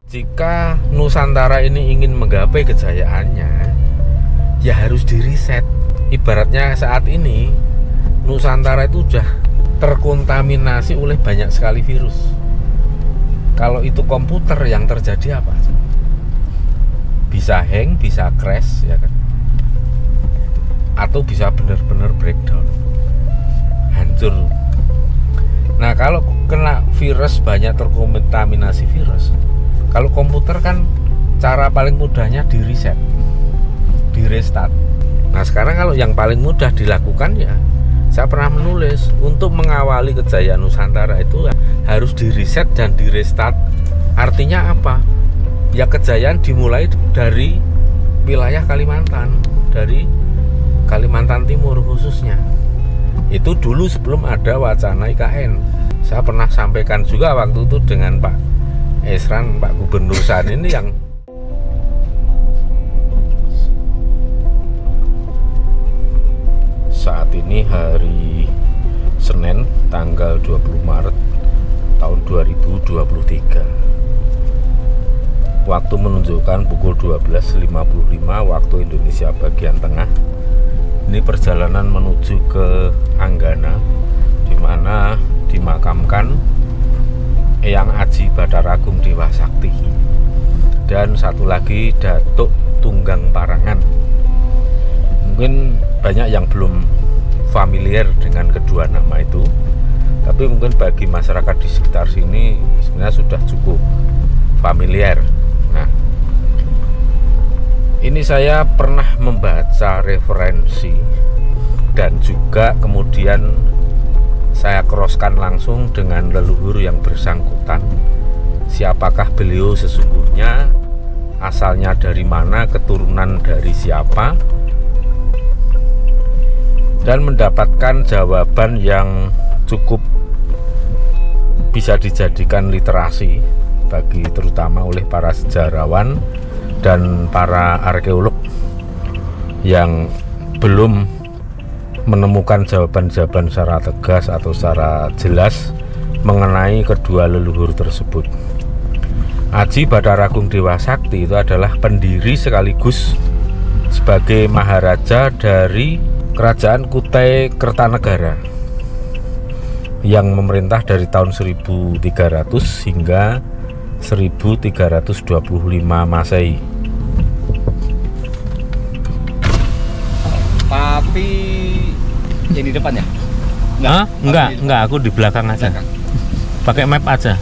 Jika Nusantara ini ingin menggapai kejayaannya, ya harus diriset. Ibaratnya saat ini Nusantara itu sudah terkontaminasi oleh banyak sekali virus. Kalau itu komputer yang terjadi apa? Bisa hang, bisa crash, ya kan? Atau bisa benar-benar breakdown, hancur. Nah, kalau kena virus, banyak terkontaminasi virus. Kalau komputer kan cara paling mudahnya di reset, di restart. Nah, sekarang kalau yang paling mudah dilakukan, ya saya pernah menulis, untuk mengawali kejayaan Nusantara itu harus di reset dan di restart. Artinya apa? Ya kejayaan dimulai dari wilayah Kalimantan, dari Kalimantan Timur khususnya. Itu dulu sebelum ada wacana IKN. Saya pernah sampaikan juga waktu itu dengan Pak Esran, Pak Gubernur saat ini, yang saat ini hari Senin tanggal 20 Maret tahun 2023. Waktu menunjukkan pukul 12.55 waktu Indonesia bagian tengah. Ini perjalanan menuju ke Anggana, di mana dimakamkan Eyang Aji Batharagung Dewa Sakti, dan satu lagi Datuk Tunggang Parangan. Mungkin banyak yang belum familiar dengan kedua nama itu, tapi mungkin bagi masyarakat di sekitar sini sebenarnya sudah cukup familiar. Nah, ini saya pernah membaca referensi dan juga kemudian saya crosskan langsung dengan leluhur yang bersangkutan. Siapakah beliau sesungguhnya, asalnya dari mana, keturunan dari siapa, dan mendapatkan jawaban yang cukup bisa dijadikan literasi bagi terutama oleh para sejarawan dan para arkeolog yang belum menemukan jawaban-jawaban secara tegas atau secara jelas mengenai kedua leluhur tersebut. Aji Batharagung Dewa Sakti itu adalah pendiri sekaligus sebagai maharaja dari Kerajaan Kutai Kertanegara yang memerintah dari tahun 1300 hingga 1325 Masehi. Tapi yang di depan ya? Enggak, aku di belakang aja. Pakai map aja.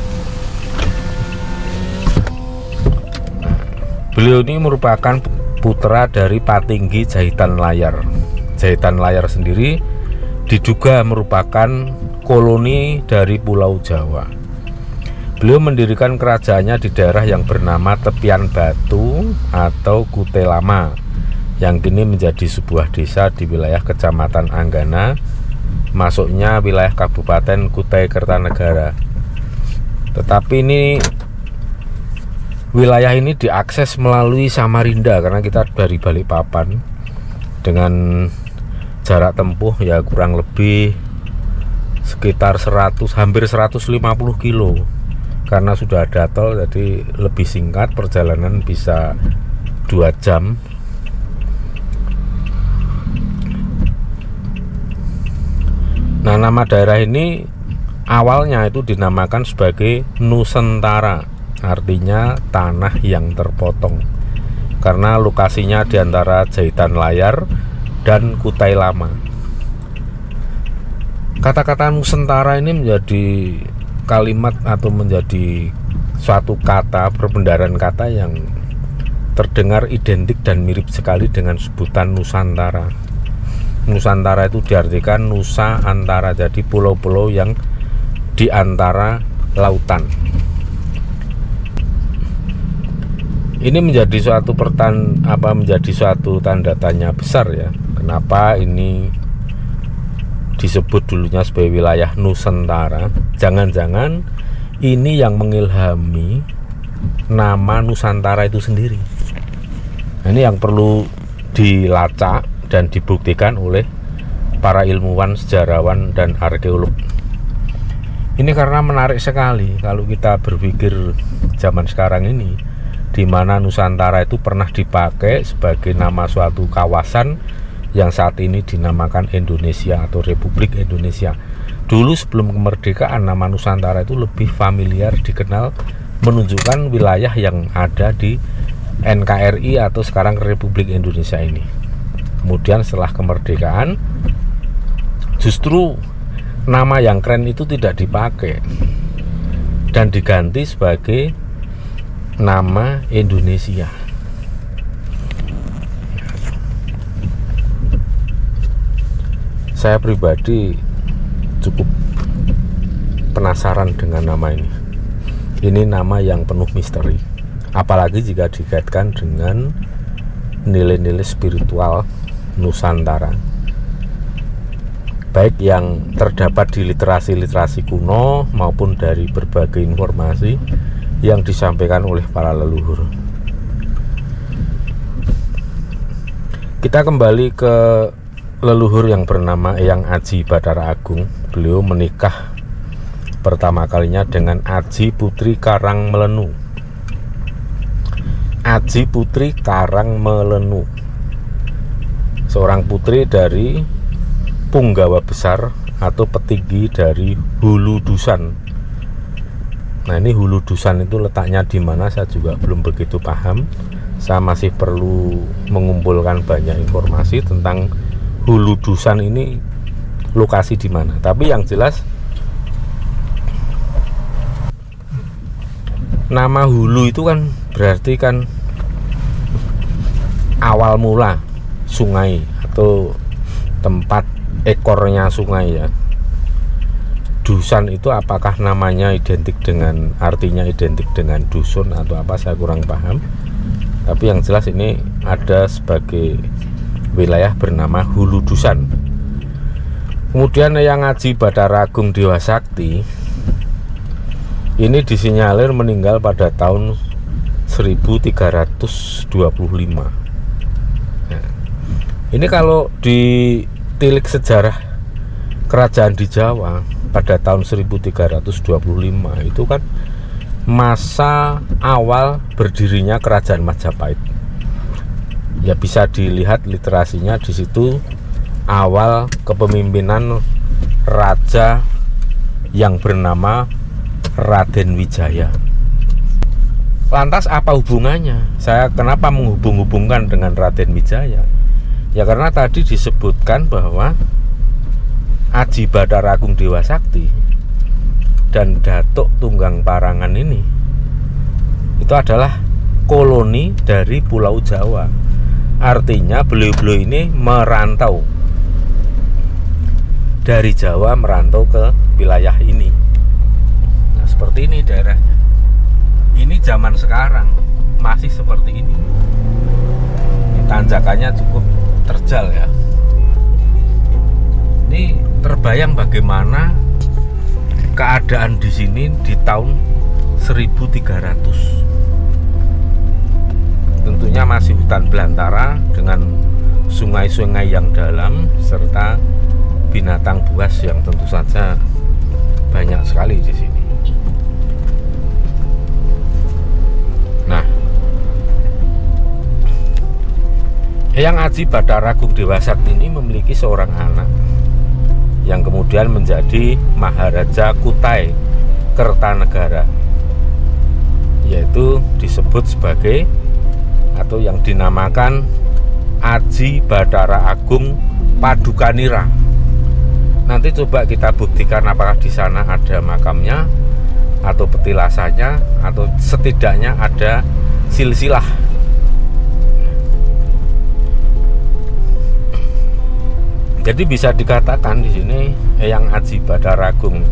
Beliau ini merupakan putra dari Patinggi Jahitan Layar. Jahitan Layar sendiri diduga merupakan koloni dari Pulau Jawa. Beliau mendirikan kerajaannya di daerah yang bernama Tepian Batu atau Kutai Lama, yang kini menjadi sebuah desa di wilayah Kecamatan Anggana, masuknya wilayah Kabupaten Kutai Kertanegara. Tetapi ini wilayah ini diakses melalui Samarinda karena kita dari Balikpapan dengan jarak tempuh ya kurang lebih sekitar hampir 150 kilo. Karena sudah ada tol, jadi lebih singkat, perjalanan bisa 2 jam. Nah, nama daerah ini awalnya itu dinamakan sebagai Nusantara, artinya tanah yang terpotong, karena lokasinya di antara Jahitan Layar dan Kutai Lama. Kata-kata Nusantara ini menjadi kalimat atau menjadi suatu kata, perbendaharaan kata yang terdengar identik dan mirip sekali dengan sebutan Nusantara. Nusantara itu diartikan Nusa Antara, jadi pulau-pulau yang di antara lautan. Ini menjadi suatu tanda tanya besar ya. Kenapa ini disebut dulunya sebagai wilayah Nusantara? Jangan-jangan ini yang mengilhami nama Nusantara itu sendiri. Nah, ini yang perlu dilacak dan dibuktikan oleh para ilmuwan, sejarawan, dan arkeolog. Ini karena menarik sekali kalau kita berpikir zaman sekarang ini, di mana Nusantara itu pernah dipakai sebagai nama suatu kawasan yang saat ini dinamakan Indonesia atau Republik Indonesia. Dulu sebelum kemerdekaan, nama Nusantara itu lebih familiar dikenal, menunjukkan wilayah yang ada di NKRI atau sekarang Republik Indonesia ini. Kemudian setelah kemerdekaan, justru nama yang keren itu tidak dipakai dan diganti sebagai nama Indonesia. Saya pribadi cukup penasaran dengan nama ini. Ini nama yang penuh misteri, apalagi jika dikaitkan dengan nilai-nilai spiritual Nusantara, baik yang terdapat di literasi-literasi kuno maupun dari berbagai informasi yang disampaikan oleh para leluhur. Kita kembali ke leluhur yang bernama Eyang Aji Bathara Agung. Beliau menikah pertama kalinya dengan Aji Putri Karangmelenu. Aji Putri Karangmelenu, seorang putri dari Punggawa Besar atau petinggi dari Hulu Dusan. Nah, ini Hulu Dusan itu letaknya di mana saya juga belum begitu paham. Saya masih perlu mengumpulkan banyak informasi tentang Hulu Dusan ini, lokasi di mana. Tapi yang jelas nama Hulu itu kan berarti kan awal mula sungai atau tempat ekornya sungai ya. Dusan itu apakah namanya identik dengan, artinya identik dengan dusun atau apa, saya kurang paham. Tapi yang jelas ini ada sebagai wilayah bernama Hulu Dusan. Kemudian Eyang Aji Bathara Agung Dewa Sakti ini disinyalir meninggal pada tahun 1325. Nah, ini kalau ditilik sejarah kerajaan di Jawa pada tahun 1325 itu kan masa awal berdirinya kerajaan Majapahit. Ya, bisa dilihat literasinya di situ, awal kepemimpinan raja yang bernama Raden Wijaya. Lantas apa hubungannya? Saya kenapa menghubung-hubungkan dengan Raden Wijaya? Ya karena tadi disebutkan bahwa Aji Bathara Agung Dewa Sakti dan Datuk Tunggang Parangan ini itu adalah koloni dari Pulau Jawa. Artinya beliau-beliau ini merantau dari Jawa, merantau ke wilayah ini. Nah, seperti ini daerahnya. Ini zaman sekarang masih seperti ini. Tanjakannya cukup terjal ya. Ini terbayang bagaimana keadaan di sini di tahun 1300. Tentunya masih hutan belantara dengan sungai-sungai yang dalam serta binatang buas yang tentu saja banyak sekali di sini. Nah, Eyang Aji Bathara Agung Dewa Sakti ini memiliki seorang anak yang kemudian menjadi Maharaja Kutai Kertanegara, yaitu disebut sebagai atau yang dinamakan Aji Bathara Agung Padukanira. Nanti coba kita buktikan apakah di sana ada makamnya atau petilasannya atau setidaknya ada silsilah. Jadi bisa dikatakan di sini Eyang Aji Bathara Agung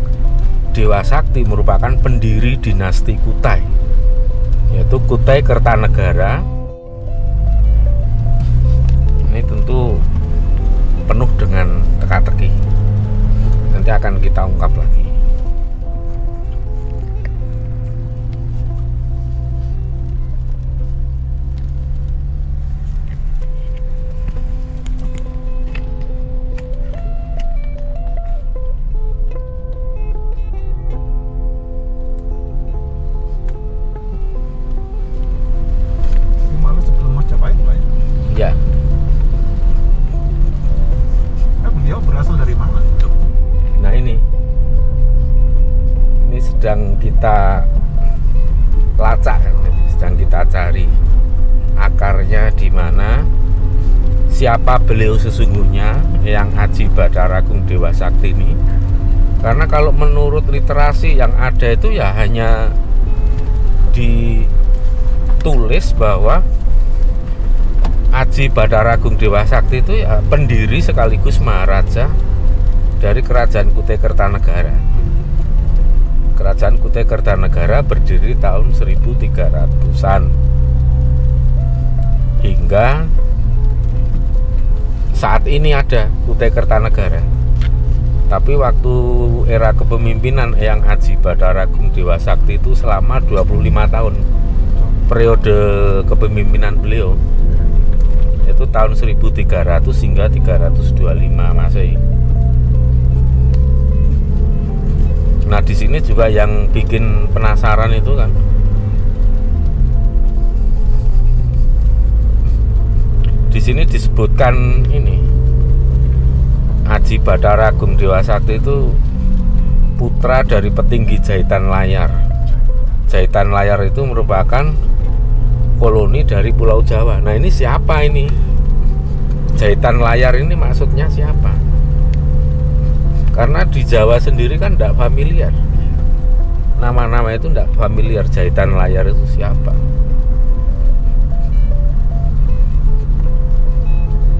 Dewa Sakti merupakan pendiri dinasti Kutai, yaitu Kutai Kertanegara. Ini tentu penuh dengan teka-teki. Nanti akan kita ungkap lagi. sedang kita lacak, sedang kita cari akarnya di mana, siapa beliau sesungguhnya, Eyang Aji Bathara Agung Dewa Sakti ini. Karena kalau menurut literasi yang ada itu ya hanya ditulis bahwa Aji Bathara Agung Dewa Sakti itu ya pendiri sekaligus maharaja dari Kerajaan Kutai Kertanegara. Kerajaan Kutai Kertanegara berdiri tahun 1300-an hingga saat ini ada Kutai Kertanegara. Tapi waktu era kepemimpinan Eyang Aji Bathara Agung Dewa Sakti itu selama 25 tahun periode kepemimpinan beliau, itu tahun 1300 hingga 325 Masehi. Nah, di sini juga yang bikin penasaran itu kan, di sini disebutkan ini, Aji Bathara Agung Dewa Sakti itu putra dari petinggi Jahitan Layar. Jahitan Layar itu merupakan koloni dari Pulau Jawa. Nah, ini siapa ini? Jahitan Layar ini maksudnya siapa? Karena di Jawa sendiri kan tidak familiar. Nama-nama itu tidak familiar. Jahitan Layar itu siapa?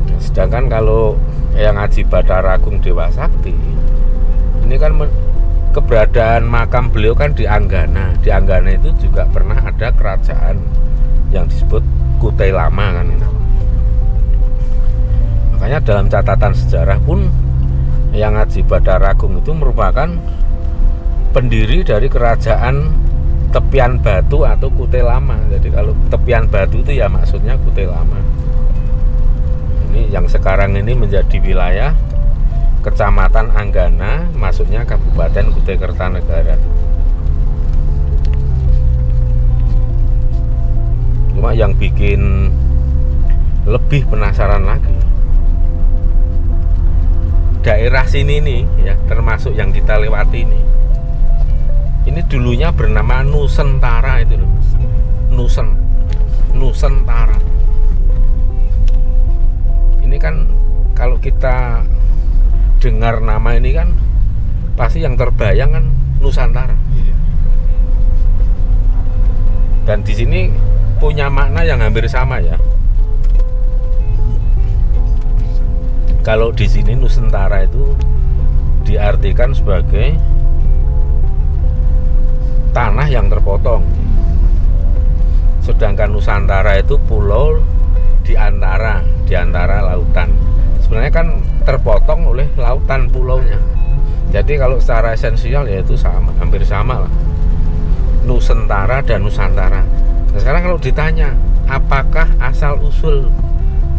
Nah, sedangkan kalau Eyang Aji Bathara Agung Dewa Sakti ini kan keberadaan makam beliau kan di Anggana. Di Anggana itu juga pernah ada kerajaan yang disebut Kutai Lama kan ini. Makanya dalam catatan sejarah pun Eyang Aji Bathara Agung itu merupakan pendiri dari kerajaan Tepian Batu atau Kutai Lama. Jadi kalau Tepian Batu itu ya maksudnya Kutai Lama. Ini yang sekarang ini menjadi wilayah Kecamatan Anggana, maksudnya Kabupaten Kutai Kertanegara. Cuma yang bikin lebih penasaran lagi, daerah sini nih ya, termasuk yang kita lewati ini dulunya bernama Nusantara itu loh. Nusantara. Ini kan kalau kita dengar nama ini kan pasti yang terbayang kan Nusantara. Dan di sini punya makna yang hampir sama ya. Kalau di sini Nusantara itu diartikan sebagai tanah yang terpotong. Sedangkan Nusantara itu pulau di antara lautan. Sebenarnya kan terpotong oleh lautan pulaunya. Jadi kalau secara esensial ya itu sama, hampir sama lah. Nusantara dan Nusantara. Nah, sekarang kalau ditanya apakah asal usul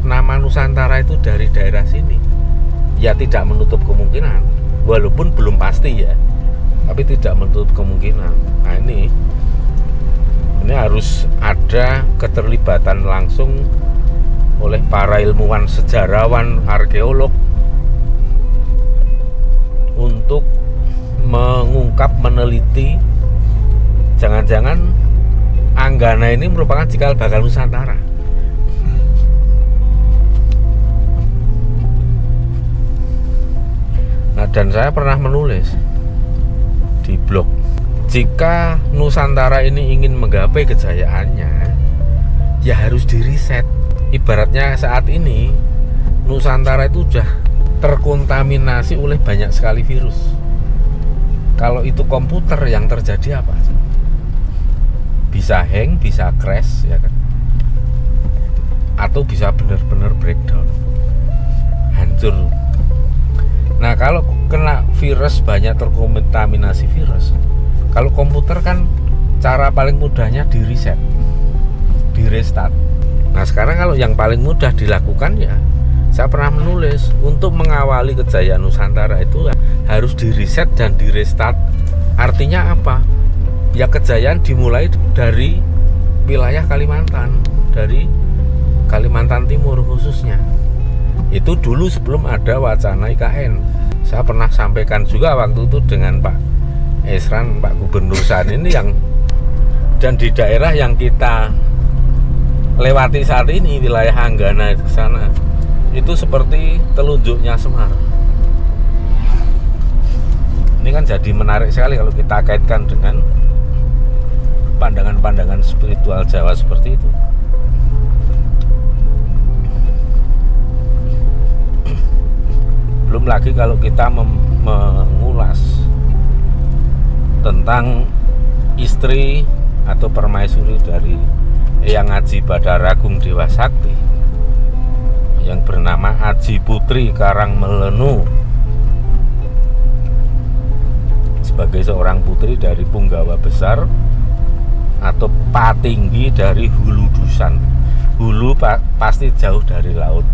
nama Nusantara itu dari daerah sini, ya tidak menutup kemungkinan, walaupun belum pasti ya, tapi tidak menutup kemungkinan. Nah, ini harus ada keterlibatan langsung oleh para ilmuwan, sejarawan, arkeolog untuk mengungkap, meneliti, jangan-jangan Anggana ini merupakan cikal bakal Nusantara. Nah, dan saya pernah menulis di blog, jika Nusantara ini ingin menggapai kejayaannya, ya harus diriset. Ibaratnya saat ini Nusantara itu sudah terkontaminasi oleh banyak sekali virus. Kalau itu komputer yang terjadi apa? Bisa hang, bisa crash ya kan? Atau bisa benar-benar breakdown, hancur. Nah, kalau kena virus, banyak terkontaminasi virus, kalau komputer kan cara paling mudahnya di reset, di restart. Nah, sekarang kalau yang paling mudah dilakukan ya, saya pernah menulis, untuk mengawali kejayaan Nusantara itu harus di reset dan di restart. Artinya apa? Ya kejayaan dimulai dari wilayah Kalimantan, dari Kalimantan Timur khususnya. Itu dulu sebelum ada wacana IKN. Saya pernah sampaikan juga waktu itu dengan Pak Esran, Pak Gubernur saat ini yang, dan di daerah yang kita lewati saat ini, wilayah Anggana ke sana, itu seperti telunjuknya Semar. Ini kan jadi menarik sekali kalau kita kaitkan dengan pandangan-pandangan spiritual Jawa seperti itu. Belum lagi kalau kita mengulas tentang istri atau permaisuri dari Eyang Aji Badaragung Dewa Sakti yang bernama Aji Putri Karangmelenu, sebagai seorang putri dari Punggawa Besar atau Patinggi dari Hulu Dusan. Hulu pasti jauh dari laut.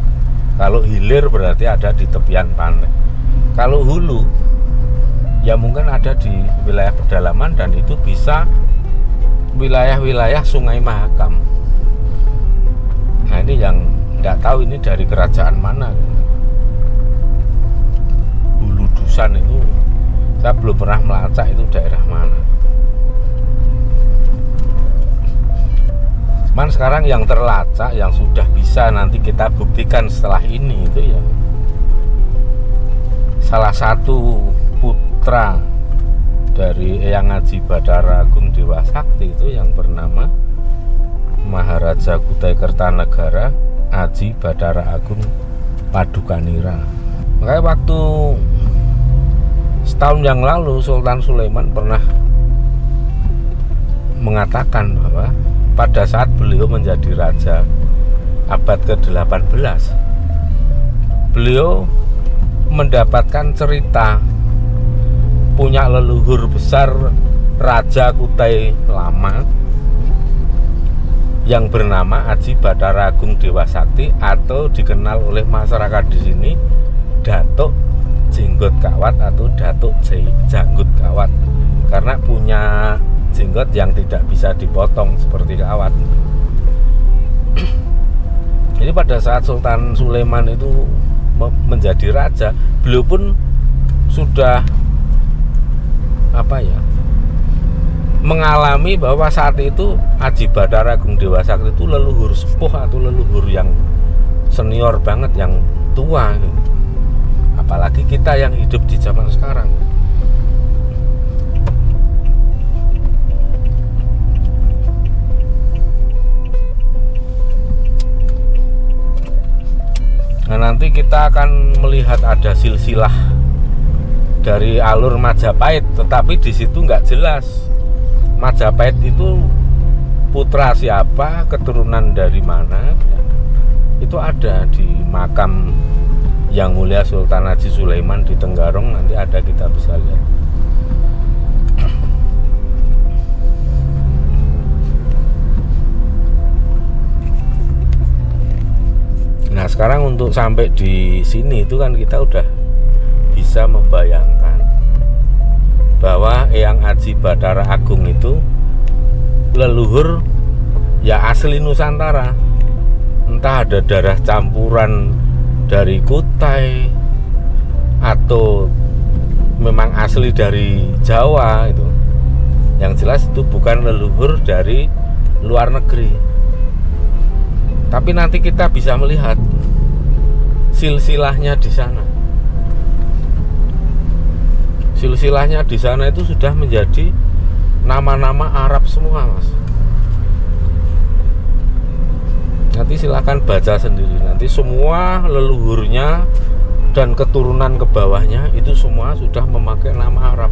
Kalau hilir berarti ada di tepian pantai. Kalau hulu ya mungkin ada di wilayah pedalaman, dan itu bisa wilayah-wilayah Sungai Mahakam. Nah ini yang tidak tahu ini dari kerajaan mana. Hulu Dusan itu saya belum pernah melacak itu daerah mana. Cuman sekarang yang terlacak, yang sudah bisa nanti kita buktikan setelah ini, itu ya salah satu putra dari Eyang Aji Badaragung Dewa Sakti itu yang bernama Maharaja Kutai Kertanegara Aji Badara Agung Padukanira. Makanya waktu setahun yang lalu Sultan Sulaiman pernah mengatakan bahwa pada saat beliau menjadi raja abad ke-18, beliau mendapatkan cerita punya leluhur besar Raja Kutai Lama yang bernama Aji Badaragung Dewa Sakti, atau dikenal oleh masyarakat di sini Datuk Jenggot Kawat atau Datuk Janggut Kawat, karena punya jenggot yang tidak bisa dipotong seperti kawat. Jadi pada saat Sultan Sulaiman itu menjadi raja, beliau pun sudah mengalami bahwa saat itu Aji Badaragung Dewa Sakti itu leluhur sepuh atau leluhur yang senior banget, yang tua gitu. Apalagi kita yang hidup di zaman sekarang. Nah nanti kita akan melihat ada silsilah dari alur Majapahit, tetapi di situ nggak jelas Majapahit itu putra siapa, keturunan dari mana. Itu ada di makam Yang Mulia Sultan Haji Sulaiman di Tenggarong, nanti ada, kita bisa lihat. Nah sekarang untuk sampai di sini itu kan kita udah bisa membayangkan bahwa Eyang Aji Badara Agung itu leluhur ya asli Nusantara. Entah ada darah campuran dari Kutai atau memang asli dari Jawa itu. Yang jelas itu bukan leluhur dari luar negeri. Tapi nanti kita bisa melihat silsilahnya di sana. Silsilahnya di sana itu sudah menjadi nama-nama Arab semua, Mas. Nanti silakan baca sendiri. Nanti semua leluhurnya dan keturunan ke bawahnya itu semua sudah memakai nama Arab.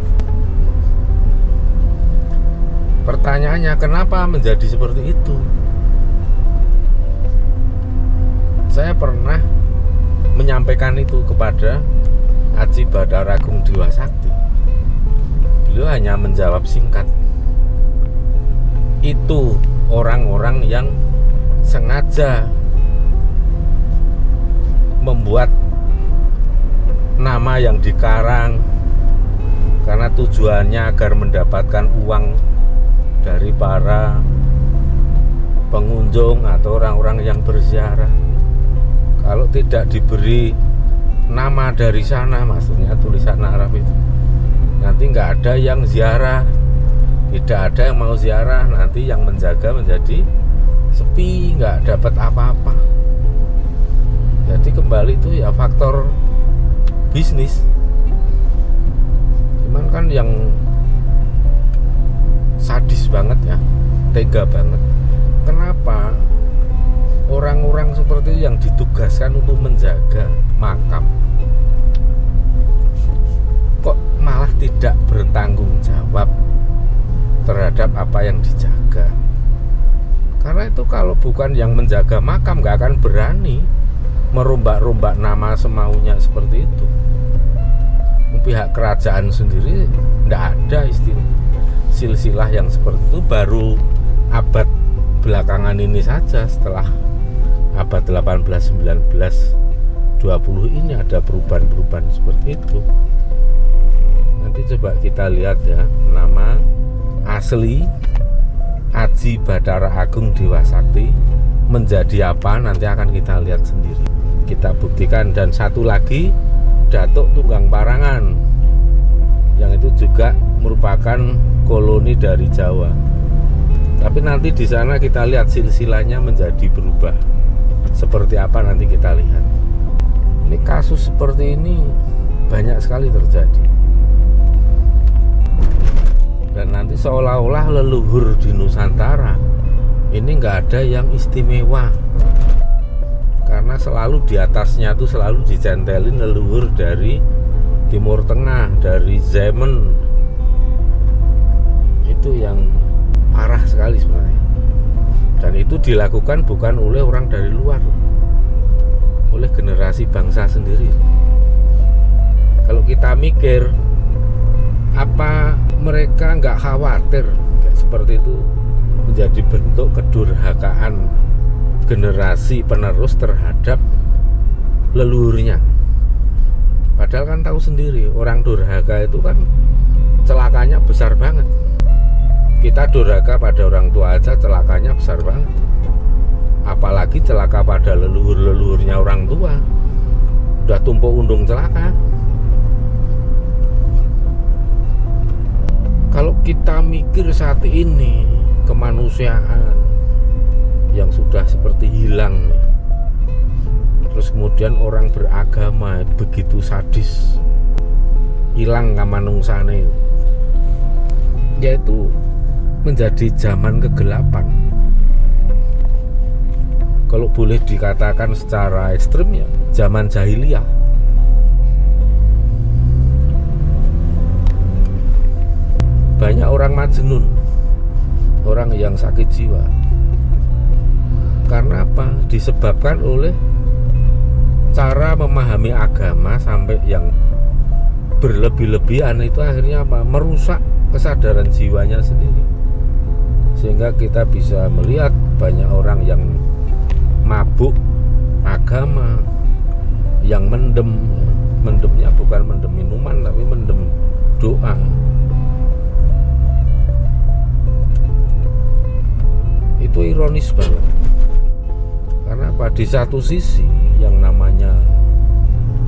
Pertanyaannya, kenapa menjadi seperti itu? Saya pernah menyampaikan itu kepada Aji Badaragung Dewa Sakti. Beliau hanya menjawab singkat, itu orang-orang yang sengaja membuat nama yang dikarang karena tujuannya agar mendapatkan uang dari para pengunjung atau orang-orang yang berziarah. Kalau tidak diberi nama dari sana, maksudnya tulisan Arab itu, nanti nggak ada yang ziarah, tidak ada yang mau ziarah, nanti yang menjaga menjadi sepi, nggak dapat apa-apa. Jadi kembali itu ya faktor bisnis. Cuman kan yang sadis banget ya, tega banget. Kenapa orang-orang seperti itu yang ditugaskan untuk menjaga makam kok malah tidak bertanggung jawab terhadap apa yang dijaga? Karena itu kalau bukan yang menjaga makam nggak akan berani merombak-rombak nama semaunya seperti itu. Pihak kerajaan sendiri nggak ada istilah silsilah yang seperti itu, baru abad belakangan ini saja, setelah abad 18, 19, 20 ini ada perubahan-perubahan seperti itu. Nanti coba kita lihat ya, nama asli Aji Bathara Agung Dewa Sakti menjadi apa nanti akan kita lihat sendiri, kita buktikan. Dan satu lagi Datuk Tunggang Parangan, yang itu juga merupakan koloni dari Jawa. Tapi nanti di sana kita lihat silsilahnya menjadi berubah. Seperti apa nanti kita lihat. Ini kasus seperti ini banyak sekali terjadi. Dan nanti seolah-olah leluhur di Nusantara ini nggak ada yang istimewa, karena selalu di atasnya tuh selalu dicentelin leluhur dari Timur Tengah, dari Zemen. Itu yang parah sekali sebenarnya. Dan itu dilakukan bukan oleh orang dari luar, oleh generasi bangsa sendiri. Kalau kita mikir, apa mereka nggak khawatir kayak seperti itu menjadi bentuk kedurhakaan generasi penerus terhadap leluhurnya? Padahal kan tahu sendiri, orang durhaka itu kan celakanya besar banget. Kita durhaka pada orang tua aja celakanya besar banget, apalagi celaka pada leluhur-leluhurnya orang tua. Udah tumpuk undung celaka. Kalau kita mikir saat ini kemanusiaan yang sudah seperti hilang, terus kemudian orang beragama begitu sadis, hilang kamanungsane, yaitu menjadi zaman kegelapan. Kalau boleh dikatakan secara ekstrim ya zaman jahiliyah. Banyak orang majnun, orang yang sakit jiwa. Karena apa? Disebabkan oleh cara memahami agama sampai yang berlebih-lebihan. Itu akhirnya apa? Merusak kesadaran jiwanya sendiri. Sehingga kita bisa melihat banyak orang yang mabuk agama, yang mendem. Mendemnya bukan mendem minuman, tapi mendem doa. Itu ironis banget. Karena apa? Di satu sisi yang namanya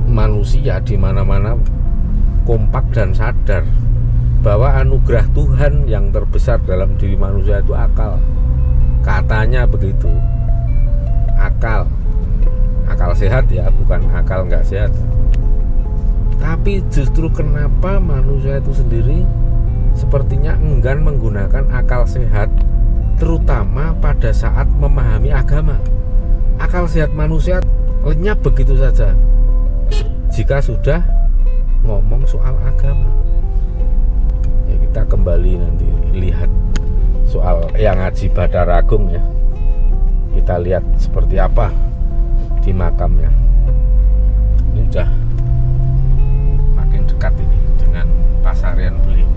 manusia di mana-mana kompak dan sadar bahwa anugerah Tuhan yang terbesar dalam diri manusia itu akal. Katanya begitu. Akal sehat ya, bukan akal nggak sehat. Tapi justru kenapa manusia itu sendiri sepertinya enggan menggunakan akal sehat, terutama pada saat memahami agama. Akal sehat manusia lenyap begitu saja jika sudah ngomong soal agama. Ya, kita kembali nanti lihat soal yang Aji Bathara Agung ya. Kita lihat seperti apa di makamnya. Ini udah makin dekat ini dengan pasarian beliau.